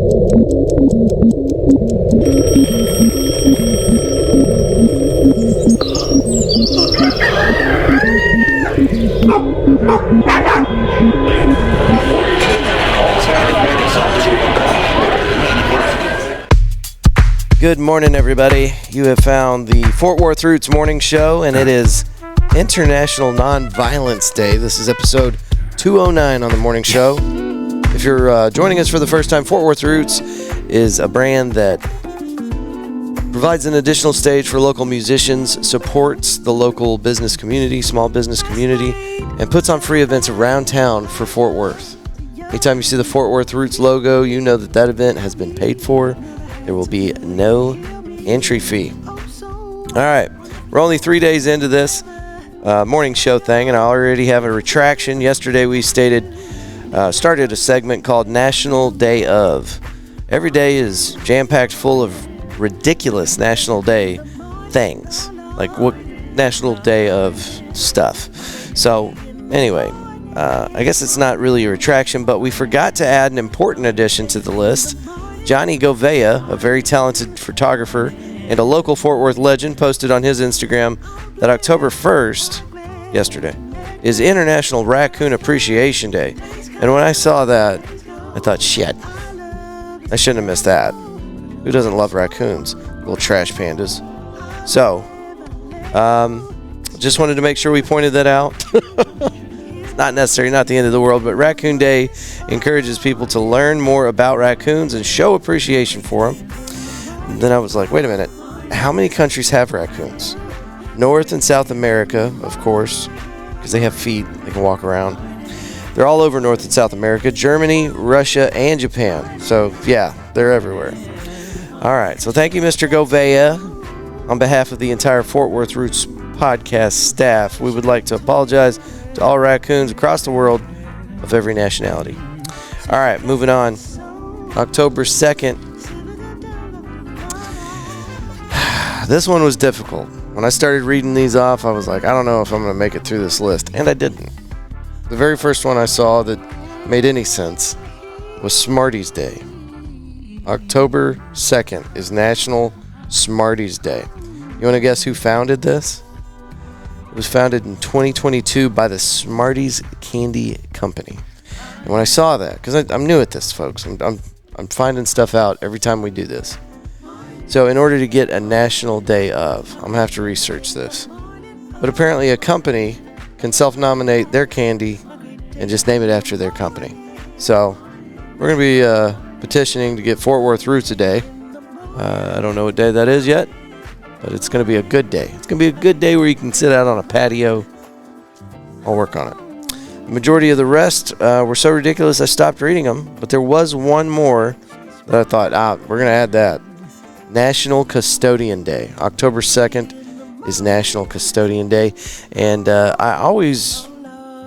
Good morning, everybody. You have found the Fort Worth Roots Morning Show, and it is International Nonviolence Day. This is episode 209 on the morning show. If you're joining us for the first time, Fort Worth Roots is a brand that provides an additional stage for local musicians, supports the local business community, small business community, and puts on free events around town for Fort Worth. Anytime you see the Fort Worth Roots logo, you know that event has been paid for. There will be no entry fee. All right, we're only 3 days into this morning show thing, and I already have a retraction. Yesterday we started a segment called National Day of. Every day is jam-packed full of ridiculous National Day things, like what National Day of stuff. So anyway, I guess it's not really a retraction, but we forgot to add an important addition to the list. Johnny Govea, a very talented photographer and a local Fort Worth legend, posted on his Instagram that October 1st, yesterday, is International Raccoon Appreciation Day. And when I saw that, I thought, shit, I shouldn't have missed that. Who doesn't love raccoons? Little trash pandas. So, just wanted to make sure we pointed that out. Not necessarily, not the end of the world, but Raccoon Day encourages people to learn more about raccoons and show appreciation for them. And then I was like, wait a minute, how many countries have raccoons? North and South America, of course, because they have feet, they can walk around. They're all over North and South America, Germany, Russia, and Japan. So, yeah, they're everywhere. All right, so thank you, Mr. Govea. On behalf of the entire Fort Worth Roots podcast staff, we would like to apologize to all raccoons across the world of every nationality. All right, moving on. October 2nd. This one was difficult. When I started reading these off, I was like, I don't know if I'm going to make it through this list. And I didn't. The very first one I saw that made any sense was Smarties Day. October 2nd is National Smarties Day. You want to guess who founded this? It was founded in 2022 by the Smarties Candy Company. And when I saw that, because I'm new at this, folks, I'm finding stuff out every time we do this. So in order to get a National Day of, I'm going to have to research this. But apparently a company can self-nominate their candy and just name it after their company. So we're going to be petitioning to get Fort Worth Roots a day. I don't know what day that is yet. But it's going to be a good day. It's going to be a good day where you can sit out on a patio. I'll work on it. The majority of the rest were so ridiculous I stopped reading them. But there was one more that I thought, we're going to add that. National Custodian Day. October 2nd is National Custodian Day. And I always,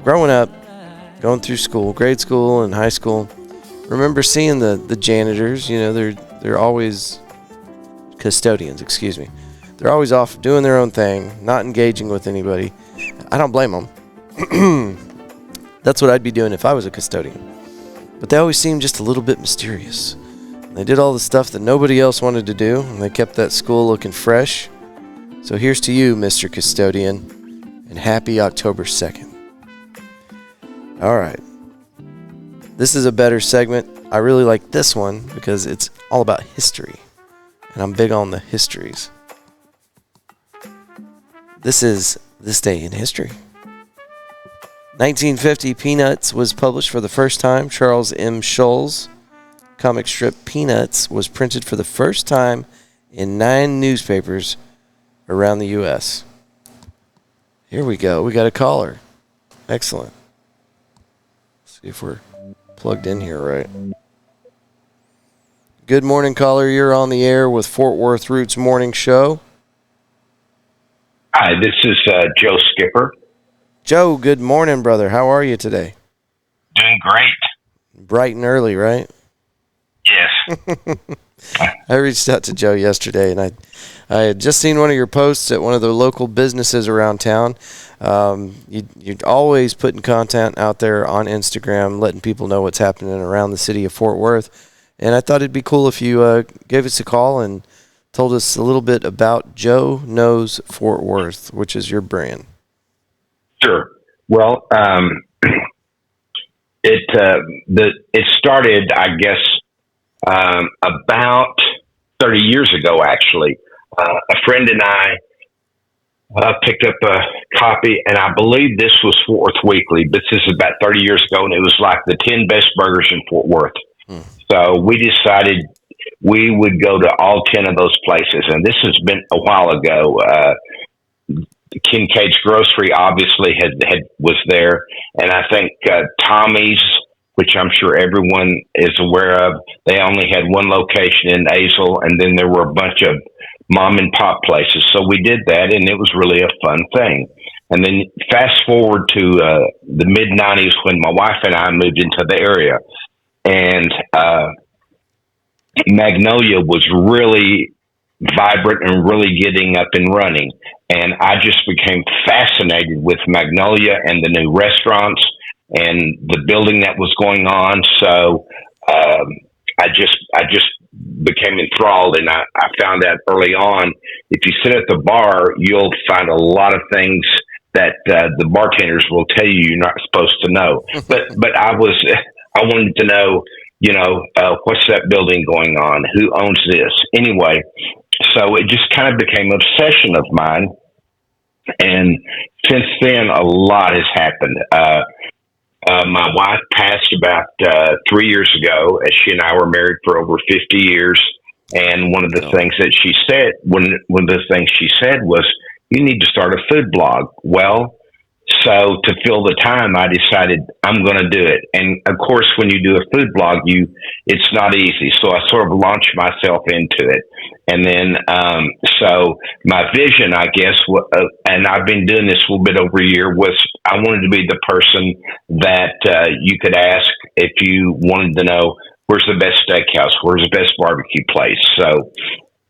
growing up, going through school, grade school and high school, remember seeing the janitors. You know, they're always custodians, excuse me. They're always off doing their own thing, not engaging with anybody. I don't blame them. That's what I'd be doing if I was a custodian. But they always seemed just a little bit mysterious. They did all the stuff that nobody else wanted to do, and they kept that school looking fresh. So here's to you, Mr. Custodian, and happy October 2nd. All right. This is a better segment. I really like this one because it's all about history. And I'm big on the histories. This is This Day in History. 1950, Peanuts was published for the first time. Charles M. Schulz comic strip Peanuts was printed for the first time in 9 newspapers around the U.S. Here we go. We got a caller. Excellent. Let's see if we're plugged in here right. Good morning, caller. You're on the air with Fort Worth Roots Morning Show. Hi, this is Joe Skipper. Joe, good morning, brother. How are you today? Doing great. Bright and early, right? Yes. I reached out to Joe yesterday, and I had just seen one of your posts at one of the local businesses around town. You're always putting content out there on Instagram, letting people know what's happening around the city of Fort Worth. And I thought it'd be cool if you gave us a call and told us a little bit about Joe Knows Fort Worth, which is your brand. Sure. Well, it started, I guess, about 30 years ago, actually. A friend and I picked up a copy, and I believe this was Fort Worth Weekly, but this is about 30 years ago, and it was like the 10 best burgers in Fort Worth. So we decided we would go to all 10 of those places, and this has been a while ago. Kincaid's Grocery obviously was there, and I think Tommy's, which I'm sure everyone is aware of, they only had one location in Azle, and then there were a bunch of mom and pop places. So we did that, and it was really a fun thing. And then fast forward to the mid 90s when my wife and I moved into the area, and Magnolia was really vibrant and really getting up and running. And I just became fascinated with Magnolia and the new restaurants and the building that was going on. So I just became enthralled, and I found out early on, if you sit at the bar, you'll find a lot of things that the bartenders will tell you you're not supposed to know. But I wanted to know, what's that building going on? Who owns this? Anyway, so it just kind of became an obsession of mine. And since then, a lot has happened. My wife passed about 3 years ago, as she and I were married for over 50 years. And one of the things that she said, one of the things she said was, you need to start a food blog. Well, so to fill the time, I decided I'm going to do it. And of course, when you do a food blog, it's not easy. So I sort of launched myself into it. And then, so my vision, I guess, and I've been doing this a little bit over a year, was I wanted to be the person that you could ask if you wanted to know, where's the best steakhouse? Where's the best barbecue place? So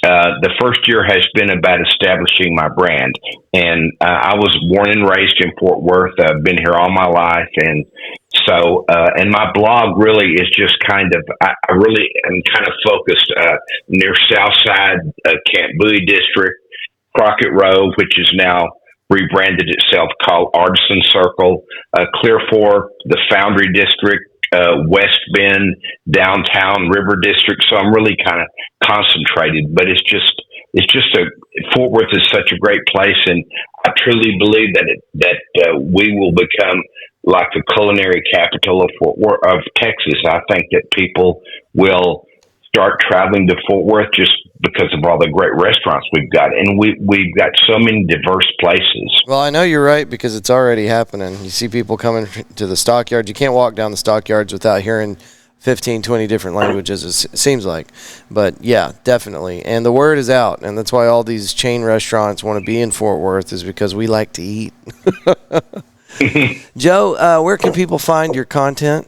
the first year has been about establishing my brand. And I was born and raised in Fort Worth. I've been here all my life. And so, and my blog really is just kind of, I really am kind of focused near Southside, Camp Bowie District, Crockett Road, which is now rebranded itself, called Artisan Circle, Clear Fork, the Foundry District, West Bend, downtown River District. So I'm really kind of concentrated, but it's just Fort Worth is such a great place, and I truly believe that we will become like the culinary capital of Texas. I think that people will start traveling to Fort Worth just because of all the great restaurants we've got, and we've got so many diverse places. Well, I know you're right, because it's already happening. You see people coming to the stockyards. You can't walk down the stockyards without hearing 15, 20 different languages, it seems like. But yeah, definitely. And the word is out, and that's why all these chain restaurants want to be in Fort Worth, is because we like to eat. Joe, where can people find your content?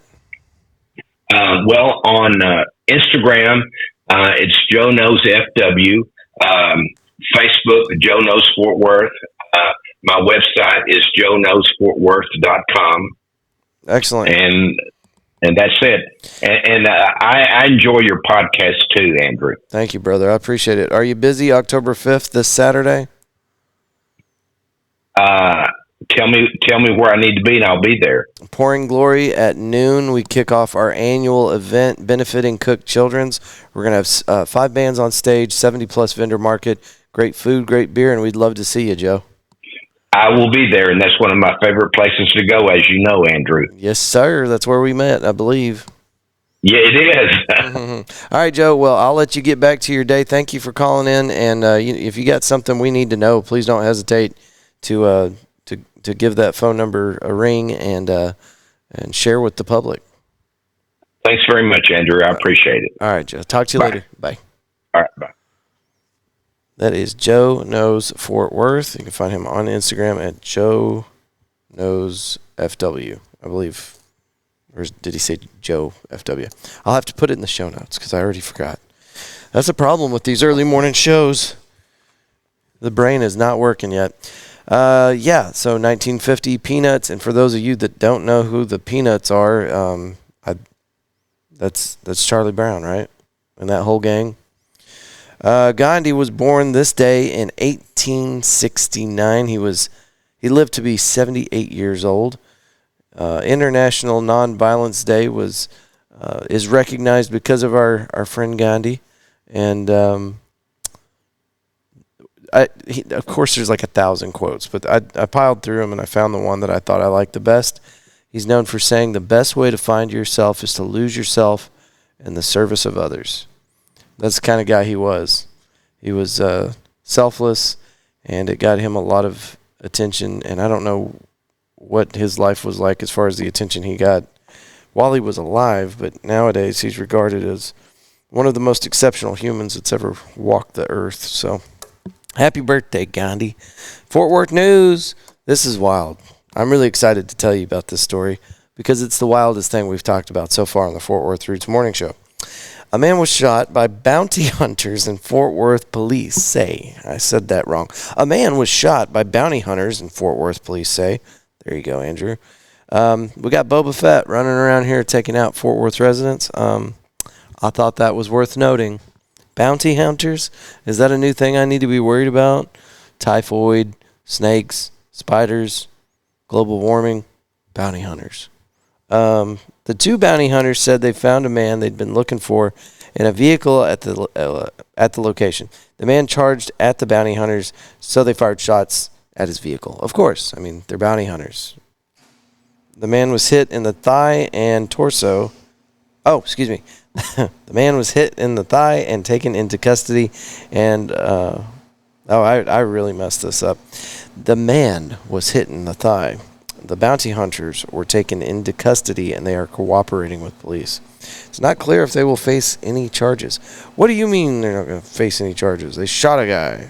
Well, on Instagram, it's Joe Knows FW. Facebook, Joe Knows Fort Worth. My website is joeknowsfortworth.com. Excellent. And that's it. And I enjoy your podcast too, Andrew. Thank you, brother. I appreciate it. Are you busy October 5th, this Saturday? Tell me where I need to be, and I'll be there. Pouring Glory at noon. We kick off our annual event benefiting Cook Children's. We're going to have 5 bands on stage, 70-plus vendor market, great food, great beer, and we'd love to see you, Joe. I will be there, and that's one of my favorite places to go, as you know, Andrew. Yes, sir. That's where we met, I believe. Yeah, it is. Mm-hmm. All right, Joe. Well, I'll let you get back to your day. Thank you for calling in, and if you got something we need to know, please don't hesitate to give that phone number a ring and share with the public. Thanks very much, Andrew. I appreciate it. All right, Joe. Talk to you later. Bye. All right, bye. That is Joe Knows Fort Worth. You can find him on Instagram at Joe Knows FW, I believe. Or did he say Joe FW? I'll have to put it in the show notes because I already forgot. That's a problem with these early morning shows. The brain is not working yet. So 1950 Peanuts. And for those of you that don't know who the Peanuts are, That's Charlie Brown, right? And that whole gang. Gandhi was born this day in 1869. He lived to be 78 years old. International Nonviolence Day is recognized because of our friend Gandhi, and of course there's like 1,000 quotes, but I piled through them and I found the one that I thought I liked the best. He's known for saying the best way to find yourself is to lose yourself in the service of others. That's the kind of guy he was. He was selfless, and it got him a lot of attention, and I don't know what his life was like as far as the attention he got while he was alive, but nowadays he's regarded as one of the most exceptional humans that's ever walked the earth. So happy birthday, Gandhi. Fort Worth news. This is wild. I'm really excited to tell you about this story because it's the wildest thing we've talked about so far on the Fort Worth Roots Morning Show. A man was shot by bounty hunters in Fort Worth, police say. I said that wrong. A man was shot by bounty hunters in Fort Worth, police say. There you go, Andrew. We got Boba Fett running around here taking out Fort Worth residents. I thought that was worth noting. Bounty hunters? Is that a new thing I need to be worried about? Typhoid, snakes, spiders, global warming, bounty hunters. The two bounty hunters said they found a man they'd been looking for in a vehicle at the location. The man charged at the bounty hunters, so they fired shots at his vehicle. Of course, I mean, they're bounty hunters. The man was hit in the thigh and torso. Oh, excuse me. The man was hit in the thigh and taken into custody. And, I really messed this up. The man was hit in the thigh. The bounty hunters were taken into custody, and they are cooperating with police. It's not clear if they will face any charges. What do you mean they're not going to face any charges? They shot a guy.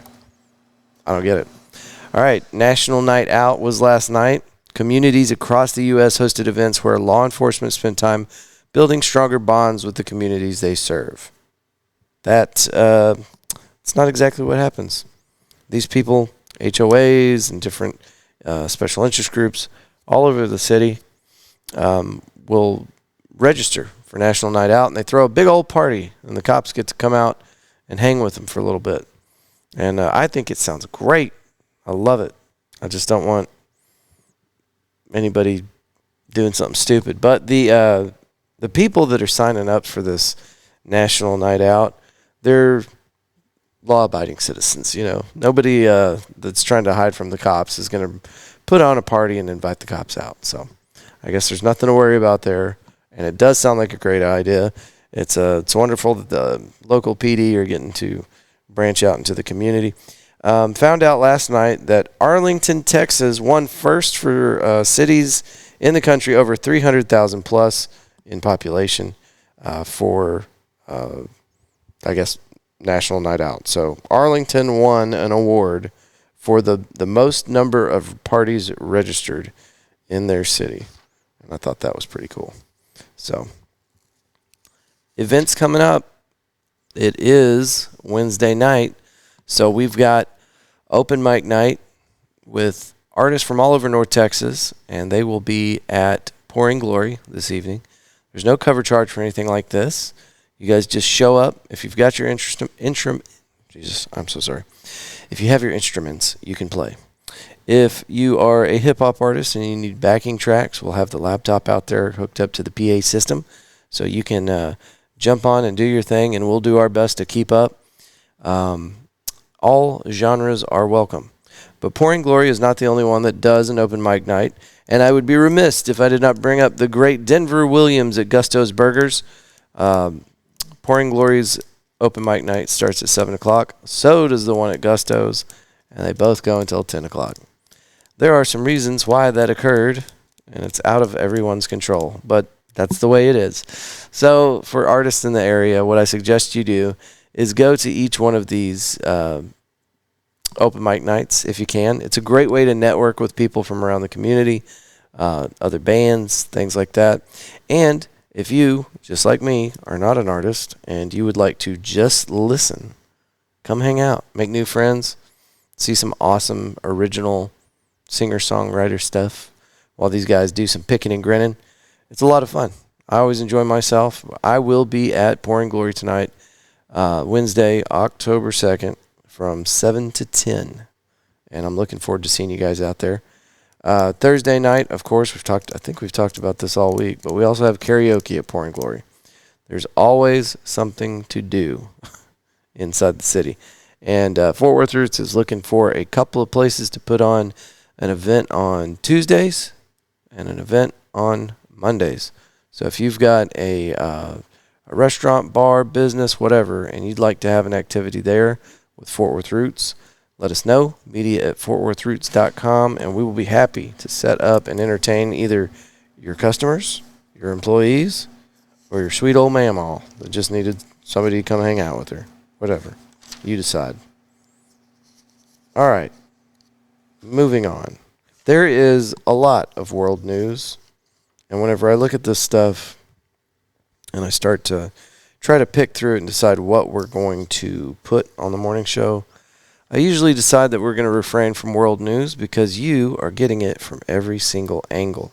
I don't get it. All right, National Night Out was last night. Communities across the U.S. hosted events where law enforcement spent time building stronger bonds with the communities they serve. It's not exactly what happens. These people, HOAs and different special interest groups all over the city will register for National Night Out, and they throw a big old party, and the cops get to come out and hang with them for a little bit. And I think it sounds great. I love it. I just don't want anybody doing something stupid. But the people that are signing up for this National Night Out, they're law-abiding citizens. You know, nobody that's trying to hide from the cops is going to put on a party and invite the cops out. So I guess there's nothing to worry about there, and it does sound like a great idea. It's wonderful that the local PD are getting to branch out into the community. Found out last night that Arlington, Texas won first for cities in the country over 300,000 plus in population for, I guess, National Night Out. So Arlington won an award for the most number of parties registered in their city. And I thought that was pretty cool. So events coming up. It is Wednesday night. So we've got open mic night with artists from all over North Texas, and they will be at Pouring Glory this evening. There's no cover charge for anything like this. You guys just show up. If you've got your Jesus, I'm so sorry. If you have your instruments, you can play. If you are a hip-hop artist and you need backing tracks, we'll have the laptop out there hooked up to the PA system, so you can jump on and do your thing, and we'll do our best to keep up. All genres are welcome. But Pouring Glory is not the only one that does an open mic night, and I would be remiss if I did not bring up the great Denver Williams at Gusto's Burgers. Pouring Glory's open mic night starts at 7 o'clock. So does the one at Gusto's, and they both go until 10 o'clock. There are some reasons why that occurred, and it's out of everyone's control, but that's the way it is. So for artists in the area, what I suggest you do is go to each one of these open mic nights if you can. It's a great way to network with people from around the community, other bands, things like that. And if you, just like me, are not an artist and you would like to just listen, come hang out, make new friends, see some awesome original singer-songwriter stuff while these guys do some picking and grinning. It's a lot of fun. I always enjoy myself. I will be at Pouring Glory tonight, Wednesday, October 2nd, from 7 to 10. And I'm looking forward to seeing you guys out there. Thursday night, of course, I think we've talked about this all week, but we also have karaoke at Pouring Glory. There's always something to do inside the city. And Fort Worth Roots is looking for a couple of places to put on an event on Tuesdays and an event on Mondays. So if you've got a restaurant, bar, business, whatever, and you'd like to have an activity there with Fort Worth Roots, let us know, media@fortworthroots.com, and we will be happy to set up and entertain either your customers, your employees, or your sweet old mamaw that just needed somebody to come hang out with her. Whatever. You decide. All right. Moving on. There is a lot of world news, and whenever I look at this stuff and I start to try to pick through it and decide what we're going to put on the morning show, I usually decide that we're going to refrain from world news because you are getting it from every single angle.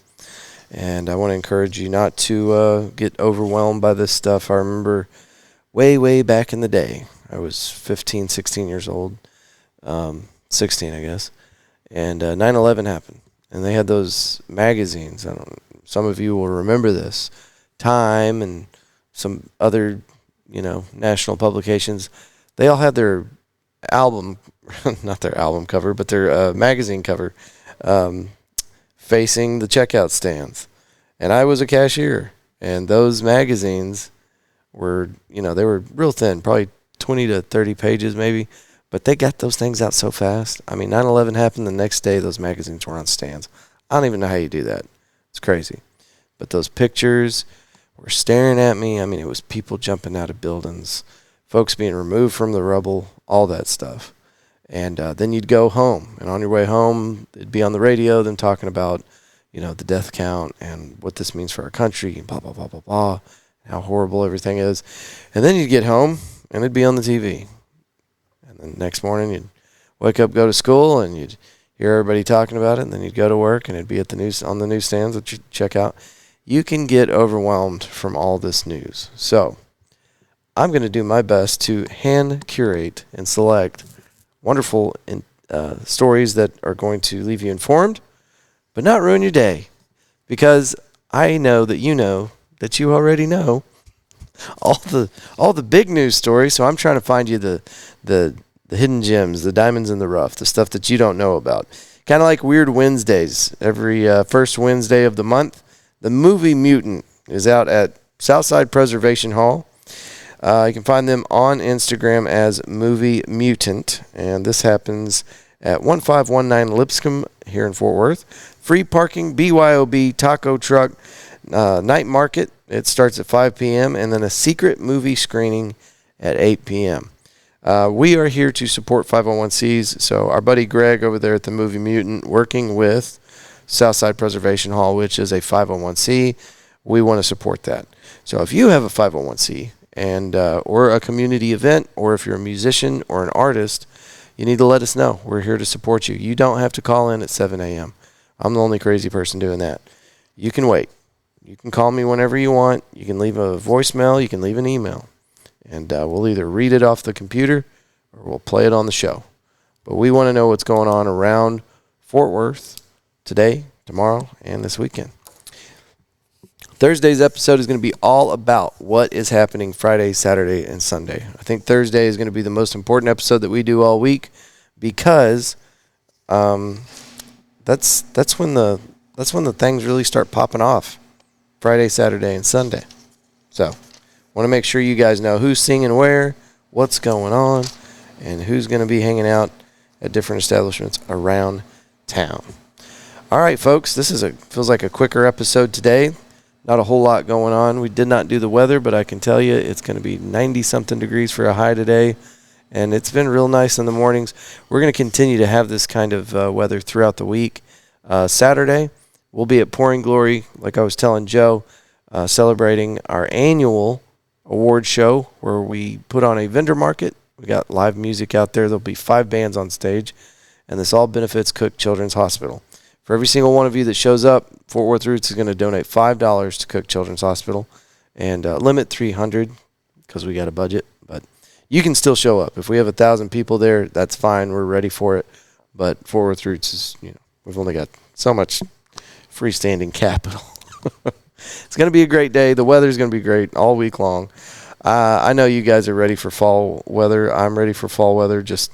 And I want to encourage you not to get overwhelmed by this stuff. I remember way back in the day, I was 15, 16 years old, 16, I guess, and 9/11 happened. And they had those magazines. Some of you will remember this. Time and some other, national publications. They all had their album, not their album cover, but their magazine cover facing the checkout stands. And I was a cashier. And those magazines were, they were real thin, probably 20 to 30 pages maybe. But they got those things out so fast. I mean, 9/11 happened the next day. Those magazines were on stands. I don't even know how you do that. It's crazy. But those pictures were staring at me. I mean, it was people jumping out of buildings, folks being removed from the rubble, all that stuff. And then you'd go home. And on your way home, it'd be on the radio, them talking about, the death count and what this means for our country and blah, blah, blah, blah, blah, how horrible everything is. And then you'd get home, and it'd be on the TV. And then the next morning, you'd wake up, go to school, and you'd hear everybody talking about it. And then you'd go to work, and it'd be on the newsstands that you check out. You can get overwhelmed from all this news. So I'm going to do my best to hand curate and select wonderful stories that are going to leave you informed, but not ruin your day. Because I know that you already know all the big news stories. So I'm trying to find you the hidden gems, the diamonds in the rough, the stuff that you don't know about. Kind of like Weird Wednesdays. Every first Wednesday of the month, the movie Mutant is out at Southside Preservation Hall. You can find them on Instagram as Movie Mutant, and this happens at 1519 Lipscomb here in Fort Worth. Free parking, BYOB, taco truck, night market. It starts at 5 p.m., and then a secret movie screening at 8 p.m. We are here to support 501c, so our buddy Greg over there at the Movie Mutant, working with Southside Preservation Hall, which is a 501c, we want to support that. So if you have a 501c, and or a community event, or if you're a musician or an artist, you need to let us know. We're here to support you. You don't have to call in at 7 a.m. I'm the only crazy person doing that. You can wait. You can call me whenever you want. You can leave a voicemail. You can leave an email. And we'll either read it off the computer or we'll play it on the show. But we want to know what's going on around Fort Worth today, tomorrow, and this weekend. Thursday's episode is going to be all about what is happening Friday, Saturday, and Sunday. I think Thursday is going to be the most important episode that we do all week because that's when the things really start popping off. Friday, Saturday, and Sunday. So, want to make sure you guys know who's singing where, what's going on, and who's going to be hanging out at different establishments around town. All right, folks, this feels like a quicker episode today. Not a whole lot going on. We did not do the weather, but I can tell you it's going to be 90-something degrees for a high today, and it's been real nice in the mornings. We're going to continue to have this kind of weather throughout the week. Saturday, we'll be at Pouring Glory, like I was telling Joe, celebrating our annual award show where we put on a vendor market. We got live music out there. There'll be 5 bands on stage, and this all benefits Cook Children's Hospital. For every single one of you that shows up, Fort Worth Roots is going to donate $5 to Cook Children's Hospital, and limit 300 because we got a budget. But you can still show up. If we have 1,000 people there, that's fine. We're ready for it. But Fort Worth Roots is, we've only got so much freestanding capital. It's going to be a great day. The weather's going to be great all week long. I know you guys are ready for fall weather. I'm ready for fall weather. Just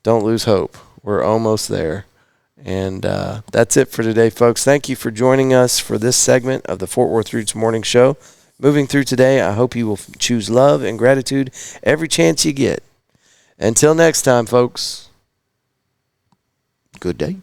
don't lose hope. We're almost there. And that's it for today, folks. Thank you for joining us for this segment of the Fort Worth Roots Morning Show. Moving through today, I hope you will choose love and gratitude every chance you get. Until next time, folks, good day.